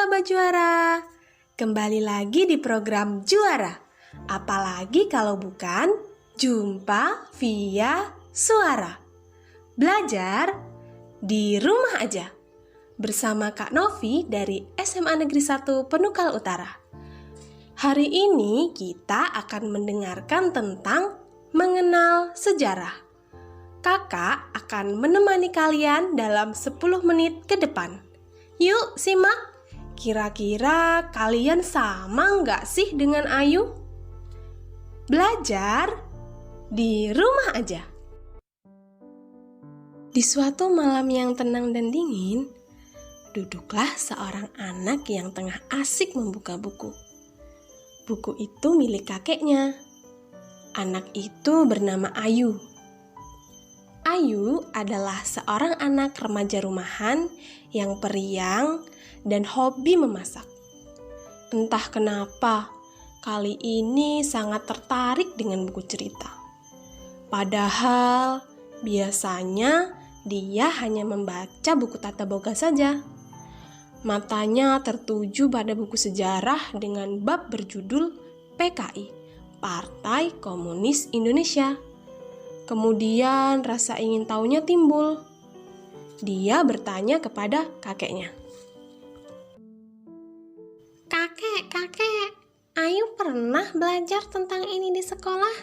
sahabat Juara, kembali lagi di program Juara. Apalagi kalau bukan jumpa via suara. Belajar di rumah aja. Bersama Kak Novi dari SMA Negeri 1 Penukal Utara. Hari ini kita akan mendengarkan tentang mengenal sejarah. Kakak akan menemani kalian dalam 10 menit ke depan. Yuk simak, kira-kira kalian sama nggak sih dengan Ayu? Belajar di rumah aja. Di suatu malam yang tenang dan dingin, duduklah seorang anak yang tengah asik membuka buku. Buku itu milik kakeknya. Anak itu bernama Ayu. Ayu adalah seorang anak remaja rumahan yang periang dan hobi memasak. Entah kenapa, kali ini sangat tertarik dengan buku cerita. Padahal, biasanya dia hanya membaca buku tata boga saja. Matanya tertuju pada buku sejarah dengan bab berjudul PKI, Partai Komunis Indonesia. Kemudian rasa ingin tahunya timbul. Dia bertanya kepada kakeknya. Kakek, Ayu pernah belajar tentang ini di sekolah?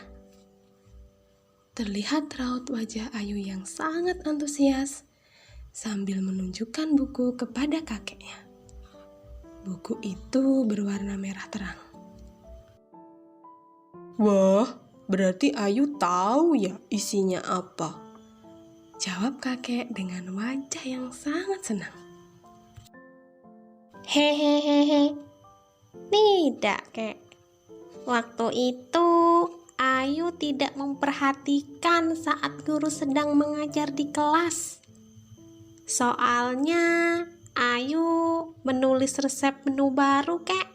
Terlihat raut wajah Ayu yang sangat antusias sambil menunjukkan buku kepada kakeknya. Buku itu berwarna merah terang. Wah, berarti Ayu tahu ya isinya apa? Jawab kakek dengan wajah yang sangat senang. Hehehe, tidak kek. Waktu itu Ayu tidak memperhatikan saat guru sedang mengajar di kelas. Soalnya Ayu menulis resep menu baru kek.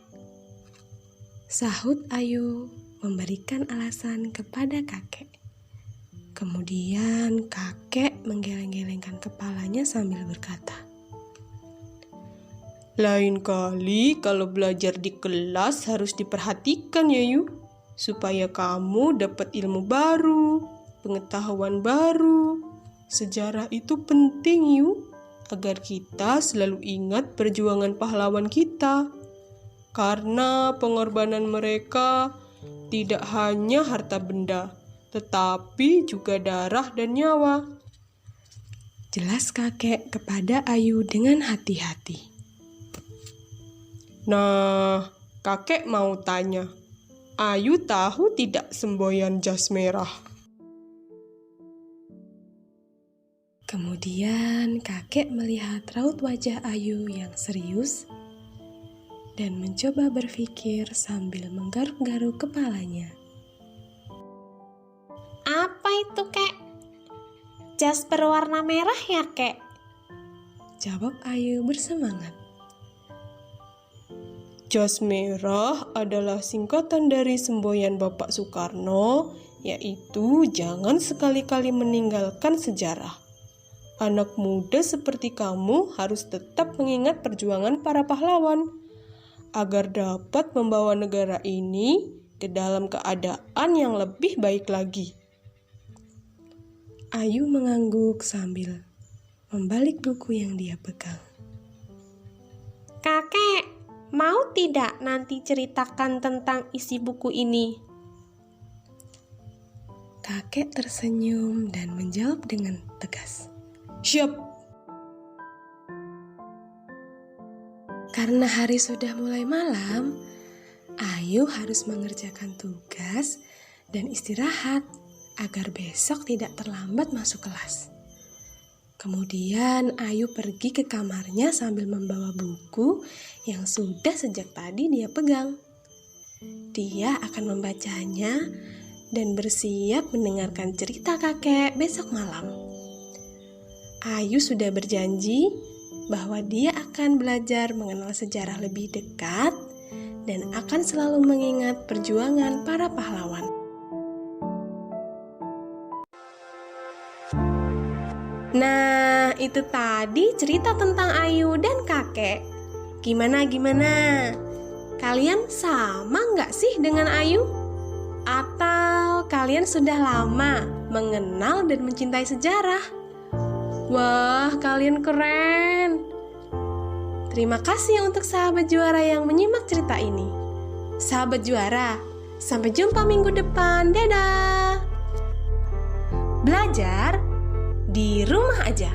Sahut Ayu memberikan alasan kepada kakek. Kemudian kakek menggeleng-gelengkan kepalanya sambil berkata, lain kali kalau belajar di kelas harus diperhatikan ya Yu, supaya kamu dapat ilmu baru, pengetahuan baru. Sejarah itu penting Yu, agar kita selalu ingat perjuangan pahlawan kita. Karena pengorbanan mereka tidak hanya harta benda, tetapi juga darah dan nyawa. Jelas kakek kepada Ayu dengan hati-hati. Nah, kakek mau tanya, Ayu tahu tidak semboyan jas merah? Kemudian kakek melihat raut wajah Ayu yang serius dan mencoba berpikir sambil menggaruk-garuk kepalanya. Apa itu, kek? Jas berwarna merah ya, kek? Jawab Ayu bersemangat. Jas merah adalah singkatan dari semboyan Bapak Soekarno, yaitu jangan sekali-kali meninggalkan sejarah. Anak muda seperti kamu harus tetap mengingat perjuangan para pahlawan, agar dapat membawa negara ini ke dalam keadaan yang lebih baik lagi. Ayu mengangguk sambil membalik buku yang dia pegang. Kakek, mau tidak nanti ceritakan tentang isi buku ini? Kakek tersenyum dan menjawab dengan tegas. Siap. Karena hari sudah mulai malam, Ayu harus mengerjakan tugas dan istirahat agar besok tidak terlambat masuk kelas. Kemudian Ayu pergi ke kamarnya sambil membawa buku yang sudah sejak tadi dia pegang. Dia akan membacanya dan bersiap mendengarkan cerita kakek besok malam. Ayu sudah berjanji bahwa dia akan belajar mengenal sejarah lebih dekat dan akan selalu mengingat perjuangan para pahlawan. Nah, itu tadi cerita tentang Ayu dan kakek. Gimana? Kalian sama nggak sih dengan Ayu? Atau kalian sudah lama mengenal dan mencintai sejarah? Wah, kalian keren! Terima kasih untuk sahabat juara yang menyimak cerita ini. Sahabat juara, sampai jumpa minggu depan. Dadah! Belajar di rumah aja.